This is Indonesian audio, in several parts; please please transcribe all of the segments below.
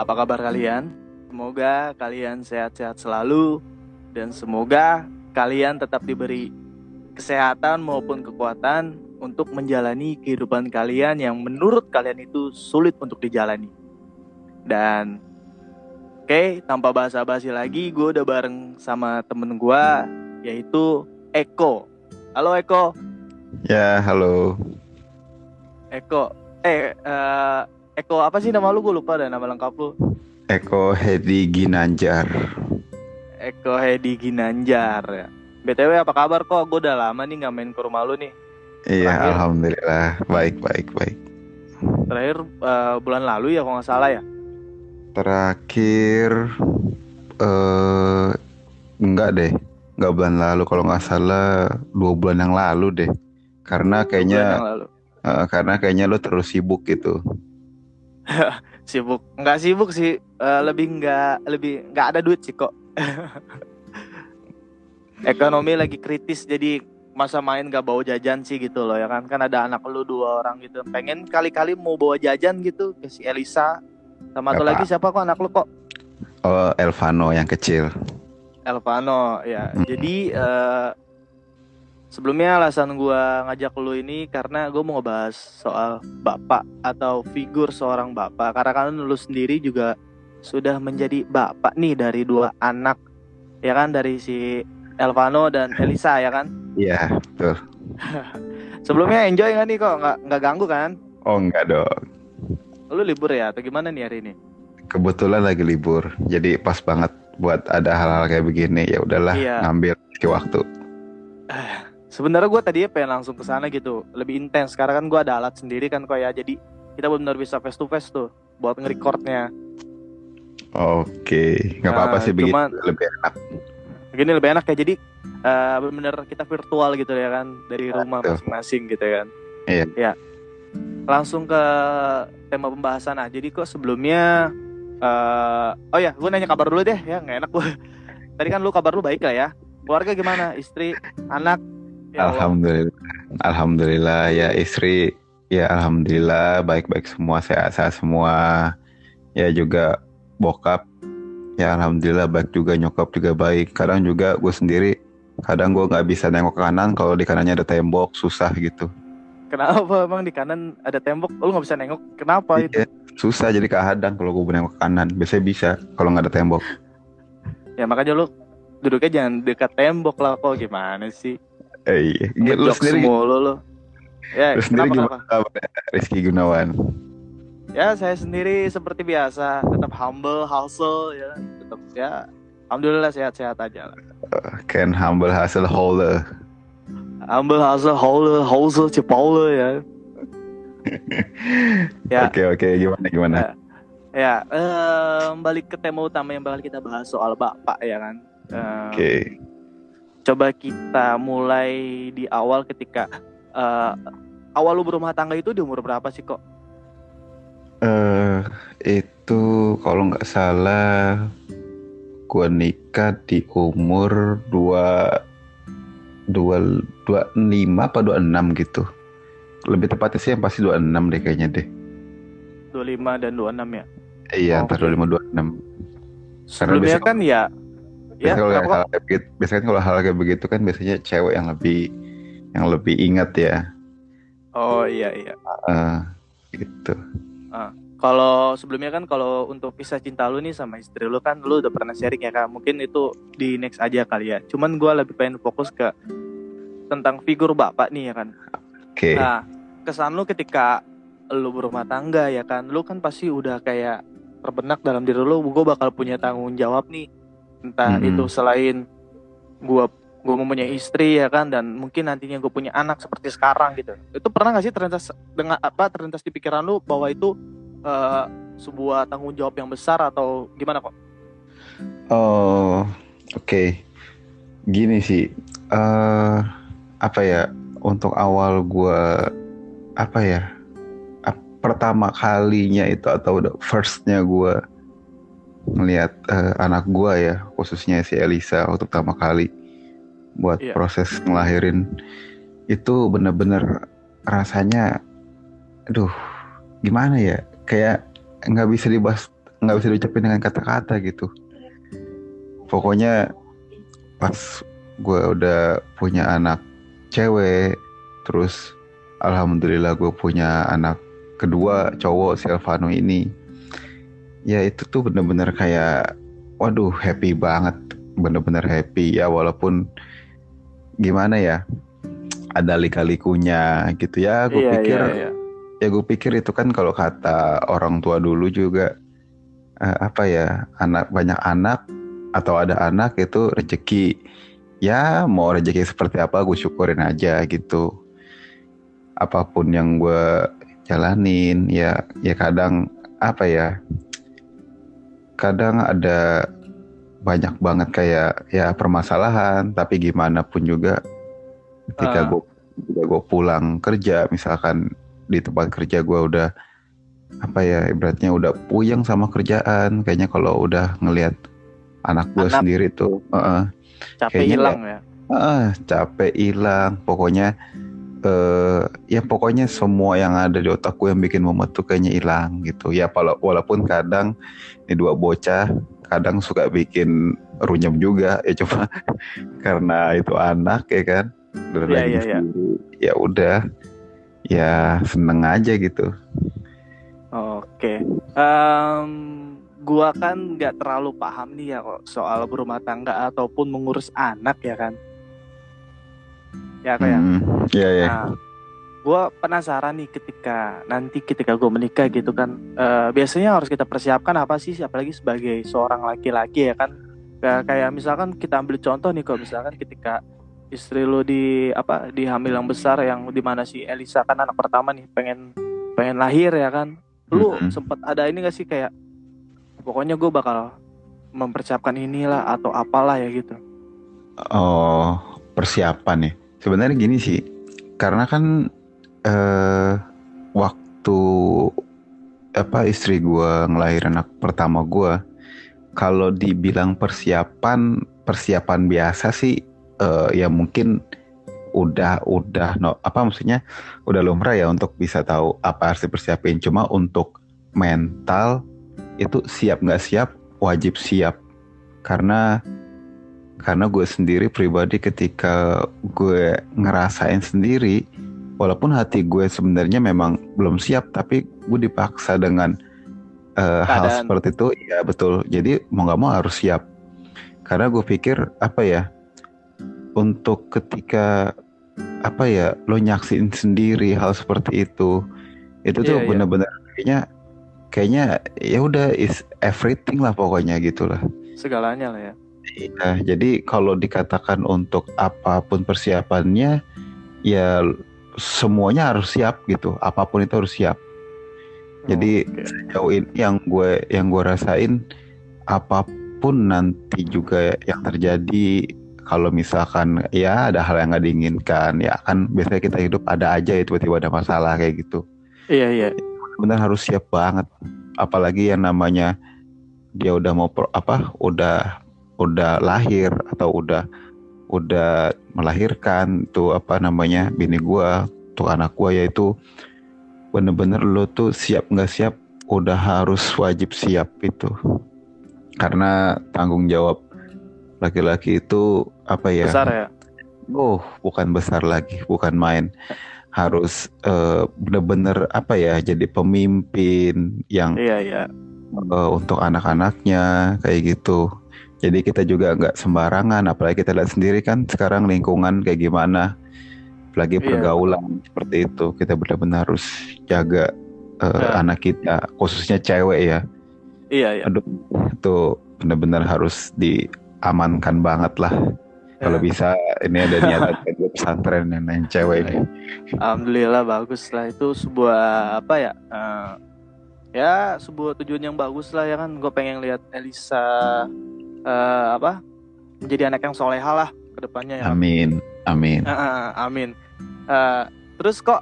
Apa kabar kalian? Semoga kalian sehat-sehat selalu dan semoga kalian tetap diberi kesehatan maupun kekuatan untuk menjalani kehidupan kalian yang menurut kalian itu sulit untuk dijalani. Dan tanpa basa-basi lagi, gue udah bareng sama temen gue yaitu Eko. Halo Eko. Ya, halo. Eko. Eko apa sih nama lu? Gue lupa dah nama lengkap lu. Eko Hedi Ginanjar. Eko Hedi Ginanjar ya. BTW apa kabar kok? Gue udah lama nih gak main ke rumah lu nih. Iya, Terakhir. alhamdulillah. Baik. Terakhir bulan lalu ya kalau gak salah ya. Terakhir enggak deh. Enggak bulan lalu, kalau nggak salah 2 bulan yang lalu deh. Karena 2 bulan yang kayaknya lalu. karena lo terlalu sibuk gitu. Sibuk? Nggak sibuk sih. Lebih nggak ada duit sih kok. Ekonomi lagi kritis, jadi masa main gak bawa jajan sih gitu loh ya kan. Kan ada anak lu 2 orang gitu. Pengen kali-kali mau bawa jajan gitu ke si Elisa. Sama satu lagi siapa kok anak lu kok? Oh, Elvano yang kecil. Elvano ya. Jadi sebelumnya alasan gue ngajak lu ini karena gue mau ngebahas soal bapak atau figur seorang bapak. Karena kan lu sendiri juga sudah menjadi bapak nih dari 2 anak, ya kan, dari si Elvano dan Elisa ya kan. Iya, betul. Sebelumnya enjoy nggak nih kok? Nggak ganggu kan? Oh, enggak dong. Lu libur ya atau gimana nih hari ini? Kebetulan lagi libur, jadi pas banget buat ada hal-hal kayak begini. Ya udahlah, ngambil waktu. Sebenarnya gue tadinya pengen langsung ke sana gitu, lebih intens. Karena kan gue ada alat sendiri kan kok ya, jadi kita benar bisa face to face tuh buat nge-recordnya. Oke, nggak apa-apa sih, begitu lebih enak. Begini lebih enak ya, jadi benar kita virtual gitu ya kan, dari rumah masing-masing gitu kan. Iya. Ya, langsung ke tema pembahasan. Jadi kok sebelumnya, gue nanya kabar dulu deh ya, nggak enak gue. Tadi kan lu kabar lu baik lah ya. Keluarga gimana? Istri, anak? Ya, Alhamdulillah ya, istri ya alhamdulillah baik-baik semua, sehat-sehat semua. Ya juga bokap ya alhamdulillah baik juga, nyokap juga baik. Kadang juga gue sendiri, kadang gue nggak bisa nengok ke kanan, kalau di kanannya ada tembok susah gitu. Kenapa emang di kanan ada tembok lu nggak bisa nengok? Kenapa itu? Susah, jadi kehadang kalau gue nengok ke kanan. Biasanya bisa kalau nggak ada tembok. Ya makanya lu duduknya jangan dekat tembok lah kok, gimana sih? Iya, lu sendiri lu. Ya, lu sendiri gimana kabar, Rizky Gunawan? Ya, saya sendiri seperti biasa, tetap humble, hustle ya, tetap ya. Alhamdulillah sehat-sehat aja lah. Can humble hustle holder. Humble hustle Cipolle ya. Ya. Oke, gimana? Ya, balik ke tema utama yang bakal kita bahas soal bapak ya kan. Oke. Coba kita mulai di awal, ketika awal lu berumah tangga itu di umur berapa sih kok? Itu kalau nggak salah gue nikah di umur 25 apa 26 gitu. Lebih tepatnya sih yang pasti 26 deh kayaknya deh. 25 dan 26 ya? Iya, antara 25 26. Sebelumnya kan ya biasanya kalau hal kayak begitu kan biasanya cewek yang lebih ingat ya. Oh iya. Gitu. Kalau sebelumnya kan, kalau untuk kisah cinta lu nih sama istri lu kan lu udah pernah sharing ya kan. Mungkin itu di next aja kali ya. Cuman gue lebih pengen fokus ke tentang figur bapak nih ya kan. Oke. Nah, kesan lu ketika lu berumah tangga ya kan, lu kan pasti udah kayak terbenak dalam diri lu, gue bakal punya tanggung jawab nih. Entah itu selain gue mempunyai istri ya kan, dan mungkin nantinya gue punya anak seperti sekarang gitu. Itu pernah nggak sih terlintas di pikiran lu bahwa itu sebuah tanggung jawab yang besar atau gimana kok? Oh, oke. Gini sih, untuk awal gue pertama kalinya itu, atau firstnya gue ngelihat anak gue ya, khususnya si Elisa waktu pertama kali buat proses ngelahirin, itu bener-bener rasanya, aduh, gimana ya, kayak nggak bisa nggak bisa diucapin dengan kata-kata gitu. Pokoknya pas gue udah punya anak cewek, terus alhamdulillah gue punya anak kedua cowok, si Alvano ini, ya itu tuh bener-bener kayak waduh happy banget, bener-bener happy ya, walaupun gimana ya, ada lika-likunya gitu ya. Gue Iya, pikir iya, iya. ya gue pikir itu kan kalau kata orang tua dulu juga, apa ya, anak banyak anak atau ada anak itu rezeki. Ya mau rezeki seperti apa gue syukurin aja gitu. Apapun yang gue jalanin ya, ya kadang apa ya, kadang ada banyak banget kayak ya permasalahan, tapi gimana pun juga Ah, ketika gue pulang kerja, misalkan di tempat kerja gue udah apa ya, ibaratnya udah puyeng sama kerjaan, kayaknya kalau udah ngelihat anak gue anak sendiri tuh capek kayaknya ya hilang ya. capek hilang pokoknya. Ya pokoknya semua yang ada di otakku yang bikin mumet tuh kayaknya hilang gitu ya. Walaupun kadang ini dua bocah kadang suka bikin runyam juga ya, cuma karena itu anak ya kan, dan Iya, lagi iya, iya. sendiri ya udah, ya seneng aja gitu. Oke. Gua kan nggak terlalu paham nih ya kok soal berumah tangga ataupun mengurus anak ya kan. Ya kok ya. Ya ya. Nah, gua penasaran nih ketika gue menikah gitu kan. Biasanya harus kita persiapkan apa sih, apalagi sebagai seorang laki-laki ya kan. Kayak misalkan kita ambil contoh nih, kok misalkan ketika istri lu di hamil yang besar, yang dimana si Elisa kan anak pertama nih, pengen pengen lahir ya kan. Lu Mm-mm. sempet ada ini gak sih kayak pokoknya gue bakal mempersiapkan inilah atau apalah ya gitu. Oh, persiapan ya. Sebenarnya gini sih, karena kan eh waktu apa istri gue ngelahirin anak pertama gue, kalau dibilang persiapan persiapan biasa sih, ya mungkin udah no apa maksudnya udah lumrah ya untuk bisa tahu apa harus dipersiapin. Cuma untuk mental itu siap nggak siap, wajib siap. Karena gue sendiri pribadi, ketika gue ngerasain sendiri, walaupun hati gue sebenarnya memang belum siap, tapi gue dipaksa dengan hal Keadaan. seperti itu, ya betul. Jadi mau nggak mau harus siap. Karena gue pikir apa ya, untuk ketika apa ya lo nyaksin sendiri hal seperti itu Iya, tuh iya. bener-bener kayaknya kayaknya ya udah is everything lah pokoknya gitulah. Segalanya lah ya. Nah, jadi kalau dikatakan untuk apapun persiapannya, ya semuanya harus siap gitu. Apapun itu harus siap. Jadi Oke. sejauh ini yang gue rasain, apapun nanti juga yang terjadi, kalau misalkan ya ada hal yang nggak diinginkan, ya kan biasanya kita hidup ada aja ya tiba-tiba ada masalah kayak gitu. Iya, iya. Benar harus siap banget. Apalagi yang namanya dia udah mau udah lahir atau udah melahirkan tuh, apa namanya, bini gua tuh, anak gua, yaitu bener-bener lo tuh siap nggak siap udah harus wajib siap itu, karena tanggung jawab laki-laki itu apa ya, Besar ya. bukan besar lagi, bukan main. Harus bener-bener apa ya, jadi pemimpin yang Iya, iya. untuk anak-anaknya kayak gitu. Jadi kita juga nggak sembarangan, apalagi kita lihat sendiri kan sekarang lingkungan kayak gimana, apalagi Iya, betul. pergaulan seperti itu. Kita benar-benar harus jaga Ya, anak kita, khususnya cewek ya. iya, iya. Aduh, itu benar-benar harus diamankan banget lah. Kalau Ya. bisa ini ada niatan ke pesantren yang cewek ini. Alhamdulillah bagus lah, itu sebuah apa ya? Ya sebuah tujuan yang bagus lah ya kan. Gue pengen lihat Elisa apa menjadi anak yang soleha lah ke depannya ya kan. Amin, amin. Amin. Eh, Terus kok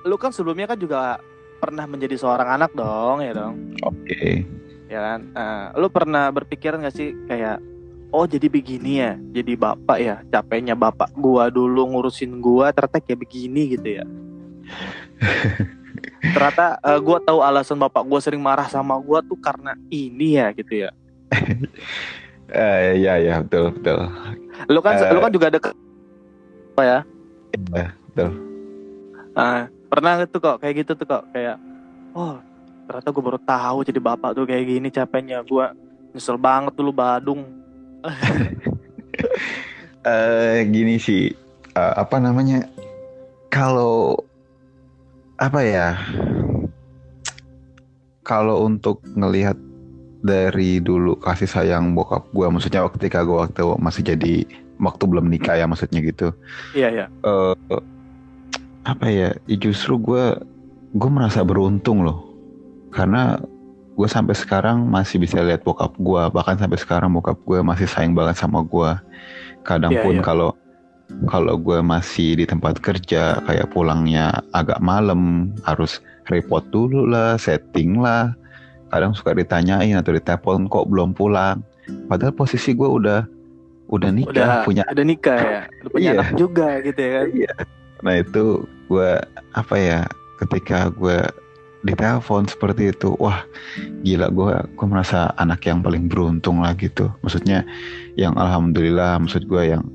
lu kan sebelumnya kan juga pernah menjadi seorang anak dong ya dong, Oke. ya kan. Lu pernah berpikir nggak sih kayak, oh jadi begini ya, jadi bapak ya, capeknya bapak gua dulu ngurusin gua ternyata kayak begini gitu ya. ternyata gue tahu alasan bapak gue sering marah sama gue tuh karena ini ya gitu ya. Ya betul betul. Lu kan juga deket apa ya? Iya betul. Pernah tuh kok kayak gitu tuh kok kayak oh ternyata gue baru tahu jadi bapak tuh kayak gini capeknya. Gue nyesel banget dulu Badung. Gini sih, apa namanya? Kalau apa ya? Kalau untuk ngelihat dari dulu kasih sayang bokap gue, maksudnya ketika gue waktu masih jadi waktu belum nikah ya, maksudnya gitu. Iya. Apa ya? Justru gue merasa beruntung loh, karena gue sampai sekarang masih bisa lihat bokap gue, bahkan sampai sekarang bokap gue masih sayang banget sama gue. Kadang pun kalau gue masih di tempat kerja, kayak pulangnya agak malam, harus report dulu lah, setting lah. Kadang suka ditanyain atau ditelepon kok belum pulang. Padahal posisi gue udah nikah, udah nikah ya, udah punya anak juga gitu ya kan. Iya. Nah itu gue apa ya, ketika gue ditelepon seperti itu, wah gila, gue merasa anak yang paling beruntung lah gitu. Maksudnya yang alhamdulillah, maksud gue yang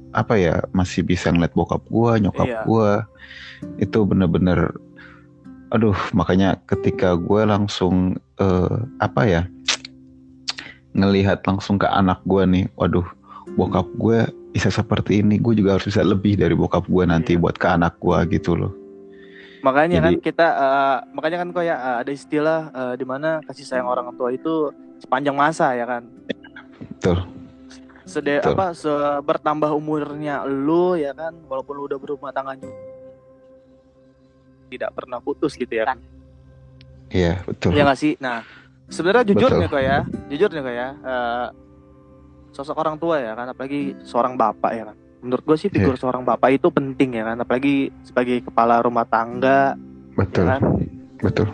apa ya, masih bisa ngeliat bokap gue, nyokap gue. Itu bener-bener aduh, makanya ketika gue langsung apa ya, ngelihat langsung ke anak gue nih, waduh bokap gue bisa seperti ini, gue juga harus bisa lebih dari bokap gue nanti buat ke anak gue gitu loh. Makanya jadi, kan kita makanya kan kok ya ada istilah di mana kasih sayang orang tua itu sepanjang masa ya kan. Betul. Bertambah umurnya lu ya kan, walaupun lu udah berumah tangga tidak pernah putus gitu ya kan. Iya betul. Ya nggak sih. Nah sebenarnya jujur nih kok ya, sosok orang tua ya kan, apalagi seorang bapak ya kan. Menurut gue sih figur seorang bapak itu penting ya kan, apalagi sebagai kepala rumah tangga. Betul. Ya kan? Betul.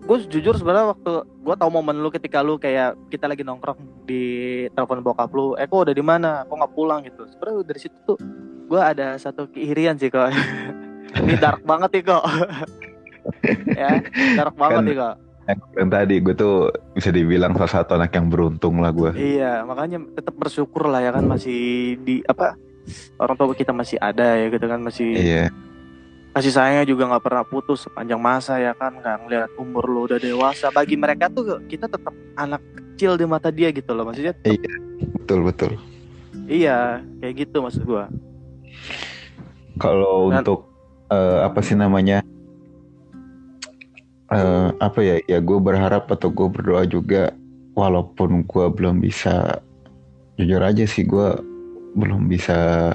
Gue jujur sebenarnya waktu gue tahu momen lu ketika lu kayak kita lagi nongkrong di telepon bokap lu, kok udah di mana, kok nggak pulang gitu. Sebenarnya dari situ tuh gue ada satu keirian sih kok. Ini dark banget nih kok. Ya dark banget nih kok. Yang tadi gue tuh bisa dibilang salah satu anak yang beruntung lah gue. Iya, makanya tetap bersyukur lah ya kan, masih orang tua kita masih ada ya gitu kan, masih. Iya. Kasih sayangnya juga nggak pernah putus sepanjang masa ya kan, nggak ngeliat umur lo udah dewasa. Bagi mereka tuh kita tetap anak kecil di mata dia gitu loh, maksudnya. Iya, betul. Iya, kayak gitu maksud gue. Kalau untuk apa sih namanya? Apa ya gue berharap atau gue berdoa juga, walaupun gue belum bisa, jujur aja sih gue belum bisa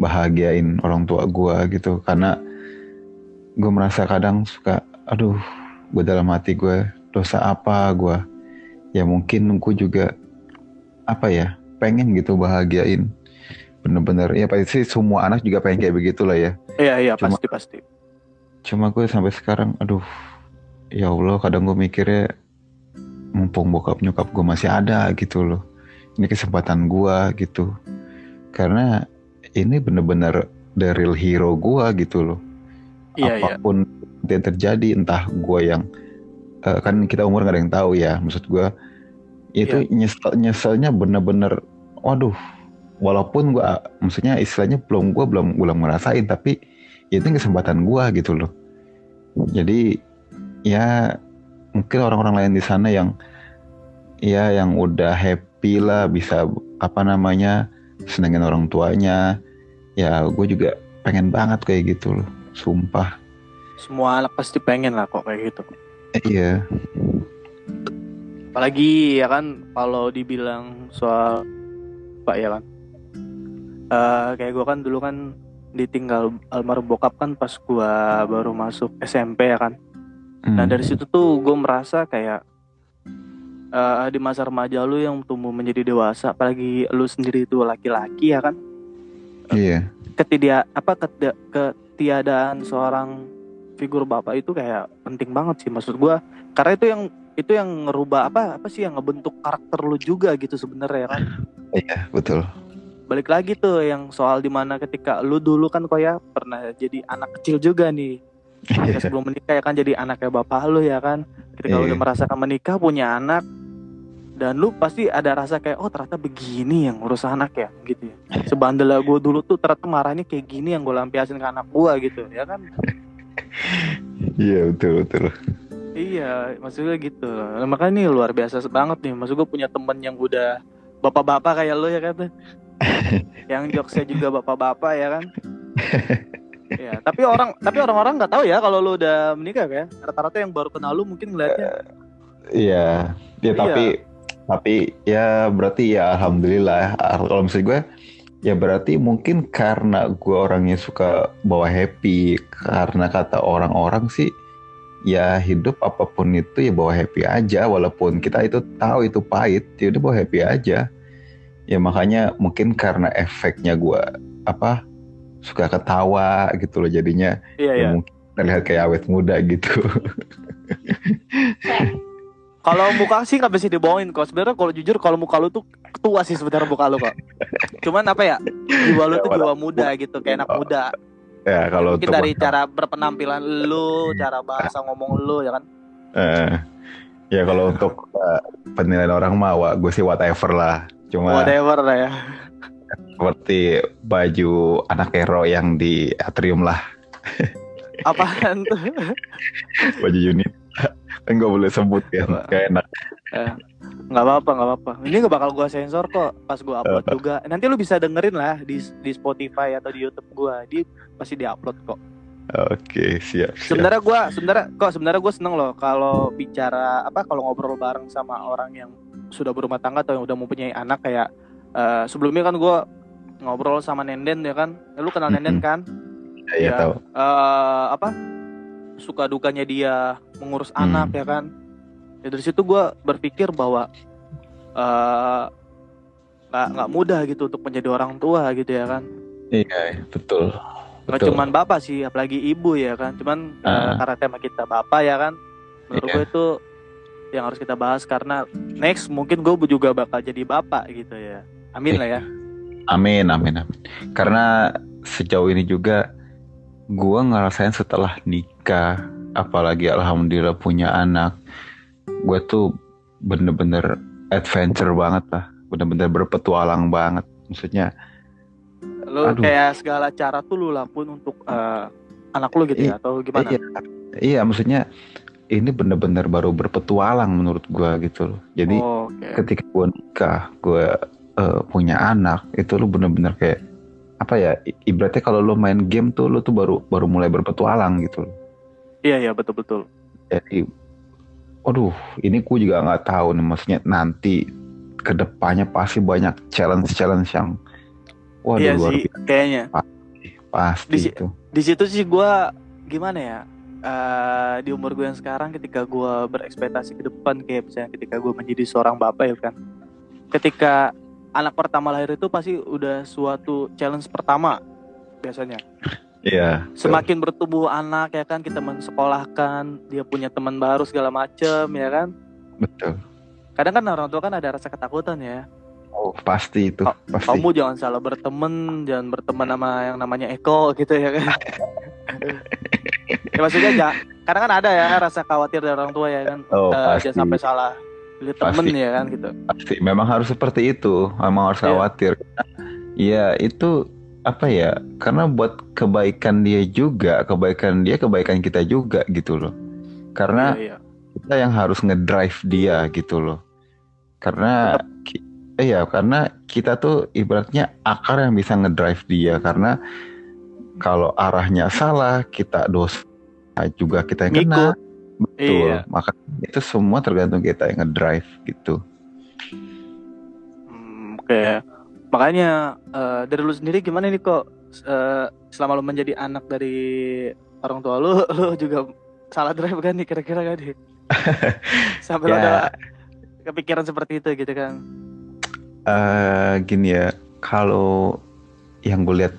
bahagiain orang tua gue gitu, karena gue merasa kadang suka aduh, gue dalam hati gue dosa apa gue ya, mungkin gue juga apa ya, pengen gitu bahagiain bener-bener ya, pasti semua anak juga pengen kayak begitulah ya. Iya pasti. Cuma gue sampai sekarang aduh ya Allah, kadang gue mikirnya mumpung bokap nyokap gue masih ada gitu loh, ini kesempatan gue gitu, karena ini bener-bener the real hero gue gitu loh. Apapun yang terjadi, entah gue yang kan kita umur gak ada yang tahu ya, maksud gue itu nyeselnya bener-bener waduh, walaupun gue maksudnya istilahnya belum ngerasain, tapi itu kesempatan gue gitu loh. Jadi ya mungkin orang-orang lain di sana yang udah happy lah, bisa apa namanya senengin orang tuanya, ya gue juga pengen banget kayak gitu loh, sumpah. Semua anak pasti pengen lah kok kayak gitu. Iya. Apalagi ya kan kalau dibilang soal pak ya kan, kayak gue kan dulu kan ditinggal almarhum bokap kan pas gue baru masuk SMP ya kan. Nah dari situ tuh gue merasa kayak di masa remaja lu yang tumbuh menjadi dewasa, apalagi lu sendiri itu laki-laki ya kan. Iya. Ketiadaan seorang figur bapak itu kayak penting banget sih maksud gue, karena itu yang ngerubah apa sih yang ngebentuk karakter lu juga gitu sebenarnya kan. Iya betul. Balik lagi tuh yang soal dimana ketika lu dulu kan kok ya pernah jadi anak kecil juga nih. ketika sebelum menikah ya kan, jadi anaknya bapak lu ya kan. Ketika lu udah merasakan menikah, punya anak, dan lu pasti ada rasa kayak, oh ternyata begini yang ngurus anak ya gitu ya. Sebandel gue dulu tuh ternyata marahnya kayak gini yang gue lampiasin ke anak gue gitu ya kan. Iya betul. Iya, maksudnya gitu. Nah, makanya ini luar biasa banget nih. Maksud gue punya temen yang udah bapak-bapak kayak lu ya kan. Yang jokesnya juga bapak-bapak ya kan. Ya, tapi orang-orang nggak tahu ya kalau lu udah menikah ya. Rata-rata yang baru kenal lu mungkin ngeliatnya. Iya, tapi ya berarti ya alhamdulillah. Kalau misalnya gue ya berarti mungkin karena gue orangnya suka bawa happy, karena kata orang-orang sih ya hidup apapun itu ya bawa happy aja, walaupun kita itu tahu itu pahit, ya udah bawa happy aja. Ya makanya mungkin karena efeknya gue suka ketawa gitu loh, jadinya ya mungkin terlihat kayak awet muda gitu. Kalau muka sih nggak bisa dibohongin kok. Sebenarnya kalau jujur, kalau muka lu tuh tua sih sebenarnya muka lu kok. Cuman apa ya, jiwa lu tuh jiwa muda gitu, kayak anak muda. Ya kalau mungkin dari cara berpenampilan lu, cara bahasa ngomong lu ya kan. Ya kalau untuk penilaian orang mah, gue sih whatever lah. Cuma whatever lah ya. Seperti baju anak hero yang di Atrium lah. Apaan tuh? Baju unit. Kan gak boleh sebut ya, gak enak. Nggak apa-apa. Ini gak bakal gue sensor kok pas gue upload juga. Nanti lu bisa dengerin lah di Spotify atau di YouTube gue. Di pasti diupload kok. Oke, siap. Sebenarnya gue seneng loh kalau bicara kalau ngobrol bareng sama orang yang sudah berumah tangga atau yang udah mempunyai anak. Kayak sebelumnya kan gue ngobrol sama Nenden ya kan. Lu kenal Nenden kan? Iya tahu. Suka dukanya dia mengurus anak ya kan. Ya dari situ gue berpikir bahwa nggak mudah gitu untuk menjadi orang tua gitu ya kan. Iya betul. Nggak cuman bapak sih, apalagi ibu ya kan. Cuman karena tema kita bapak ya kan, menurut gue itu yang harus kita bahas. Karena next mungkin gue juga bakal jadi bapak gitu ya. Amin lah ya. Amin. Karena sejauh ini juga gue ngerasain setelah nikah, apalagi alhamdulillah punya anak, gue tuh bener-bener adventure banget lah, bener-bener berpetualang banget. Maksudnya lu kayak segala cara tuh lu lakuin untuk anak lu gitu ya, atau gimana? Iya, maksudnya ini bener-bener baru berpetualang menurut gue gitu loh. Jadi ketika gue nikah, gue punya anak, itu lu bener-bener kayak ibaratnya kalau lu main game tuh lu tuh baru mulai berpetualang gitu loh. Iya betul. Jadi ini gue juga nggak tahu nih, maksudnya nanti kedepannya pasti banyak challenge yang iya luar sih biasa. Kayaknya pasti itu. Di situ sih gue gimana ya, di umur gue yang sekarang, ketika gue berekspektasi ke depan, kayak misalnya ketika gue menjadi seorang bapak ya kan, ketika anak pertama lahir itu pasti udah suatu challenge pertama biasanya. Iya. Semakin bertumbuh anak ya kan, kita mensekolahkan, dia punya teman baru segala macem ya kan. Betul. Kadang kan orang tua kan ada rasa ketakutan ya. Oh pasti itu. Pasti. Kamu jangan salah berteman, jangan berteman sama yang namanya Eko gitu ya kan. Ya maksudnya karena kan ada ya rasa khawatir dari orang tua ya kan. Jangan sampai salah temen ya kan gitu. Pasti memang harus seperti itu, memang harus khawatir. Ya itu karena buat kebaikan dia juga, kebaikan kita juga gitu loh. Karena kita yang harus ngedrive dia gitu loh. Karena karena kita tuh ibaratnya akar yang bisa ngedrive dia. Karena kalau arahnya salah, kita dosa juga, kita yang kena. Betul, maka itu semua tergantung kita yang ngedrive gitu. Oke. Makanya dari lu sendiri gimana nih kok, selama lu menjadi anak dari orang tua lu juga salah drive kan nih kira-kira kan nih? Sampai lu ada kepikiran seperti itu gitu kan? Gini ya, kalau yang gue lihat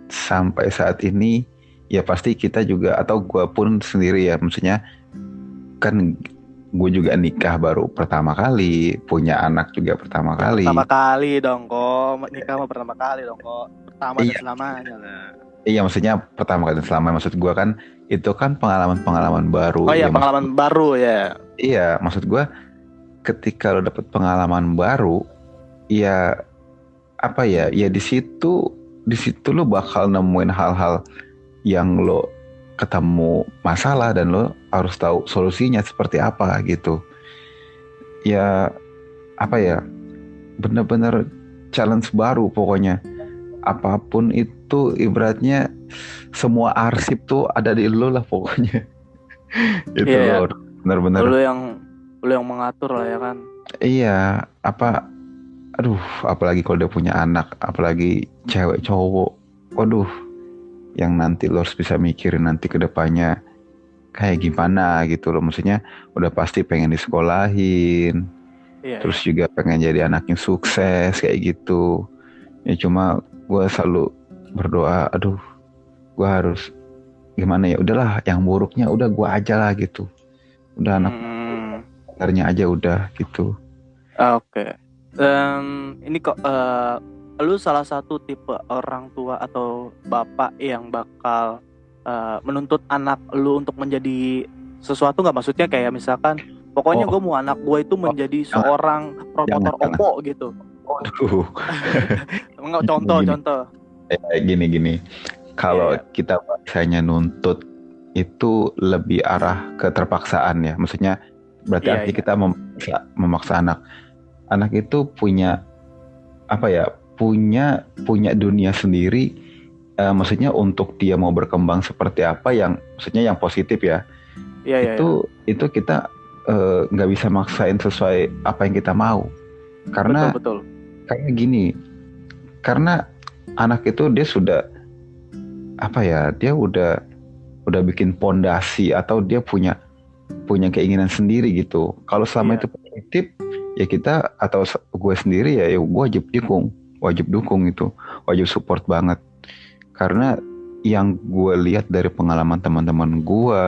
sampai saat ini, ya pasti kita juga, atau gue pun sendiri ya, maksudnya kan gue juga nikah baru pertama kali, punya anak juga pertama kali. Pertama kali dong kok, nikah mah pertama kali dong kok, pertama dan selamanya lah. Iya, maksudnya pertama kali selama, maksud gua kan itu kan pengalaman-pengalaman baru. Oh iya, Ya maksud pengalaman baru ya. iya, maksud gua ketika lo dapet pengalaman baru, ya apa ya? Ya di situ lo bakal nemuin hal-hal yang lo ketemu masalah dan lo harus tahu solusinya seperti apa gitu. Ya apa ya? Bener-bener challenge baru pokoknya. Apapun itu ibaratnya semua arsip tuh ada di lo lah pokoknya. Itu Iya ya. lo bener-bener. Lu yang lu yang mengatur lah ya kan. Iya, aduh, apalagi kalau dia punya anak, apalagi cewek cowok, waduh, yang nanti lo harus bisa mikirin nanti ke depannya kayak gimana gitu loh. Maksudnya udah pasti pengen disekolahin, Iya terus iya. juga pengen jadi anak yang sukses kayak gitu. Ya cuma gue selalu berdoa, aduh, gue harus gimana ya, udahlah yang buruknya udah gue aja lah gitu. Udah anak pintarnya aja udah gitu. Oke. Ini kok lu salah satu tipe orang tua atau bapak yang bakal menuntut anak lu untuk menjadi sesuatu nggak? Maksudnya kayak misalkan, pokoknya gue mau anak gue itu menjadi jangan, seorang promotor jangan. Oppo gitu. Aduh. Enggak, contoh. Gini. Kalau Iya. kita bahasanya nuntut itu lebih arah ke terpaksaan ya. Maksudnya berarti Iya artinya iya. kita memaksa anak. Anak itu punya apa ya? Punya dunia sendiri. Maksudnya untuk dia mau berkembang seperti apa yang maksudnya yang positif ya. Iya iya. Itu kita nggak bisa maksain sesuai apa yang kita mau. Karena Betul. karena gini, karena anak itu dia sudah apa ya, dia udah bikin pondasi atau dia punya keinginan sendiri gitu. Kalau selama Iya. itu positif ya kita atau gue sendiri ya gue wajib dukung itu, wajib support banget. Karena yang gue lihat dari pengalaman teman-teman gue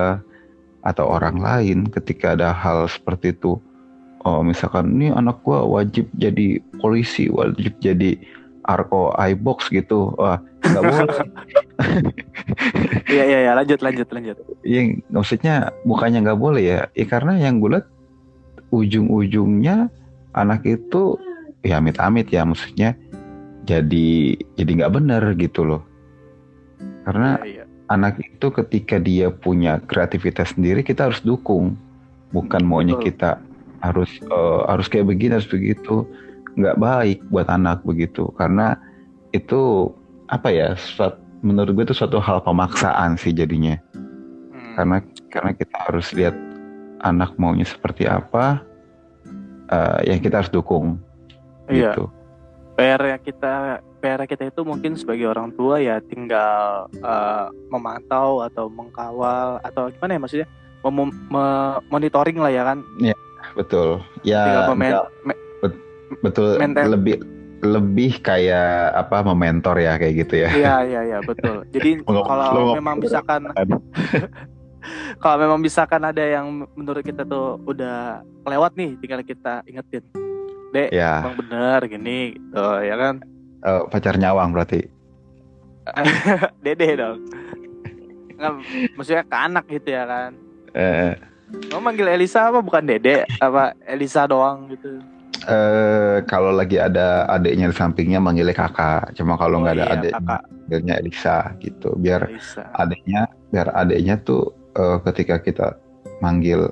atau orang lain ketika ada hal seperti itu, oh misalkan ini anak gue wajib jadi polisi, wajib jadi Arko iBox gitu, wah nggak boleh. Iya, lanjut. Iya, maksudnya bukannya nggak boleh ya, karena yang gue lihat ujung-ujungnya anak itu ya amit-amit ya, maksudnya jadi nggak benar gitu loh. Karena Iya. anak itu ketika dia punya kreativitas sendiri kita harus dukung, bukan maunya Betul. kita harus kayak begini harus begitu. Nggak baik buat anak begitu, karena itu apa ya, menurut gue itu suatu hal pemaksaan sih jadinya. Karena kita harus lihat anak maunya seperti apa, yang kita harus dukung. Iya. Gitu. PR kita itu mungkin sebagai orang tua ya tinggal memantau atau mengkawal atau gimana ya, maksudnya monitoring lah ya kan. Ya betul. Ya betul. Lebih kayak apa, mementor ya kayak gitu ya. Iya betul. Jadi kalau memang misalkan ada yang menurut kita tuh udah kelewat nih, tinggal kita ingetin, Dek, ya. Bang bener gini gitu ya kan. Pacar nyawang berarti. Dede dong. Nggak, maksudnya ke anak gitu ya kan. Kamu manggil Elisa apa bukan Dede, apa Elisa doang gitu? Kalau lagi ada adiknya di sampingnya manggilnya kakak. Cuma kalau nggak ada adiknya manggilnya Elisa gitu. Biar adiknya tuh ketika kita manggil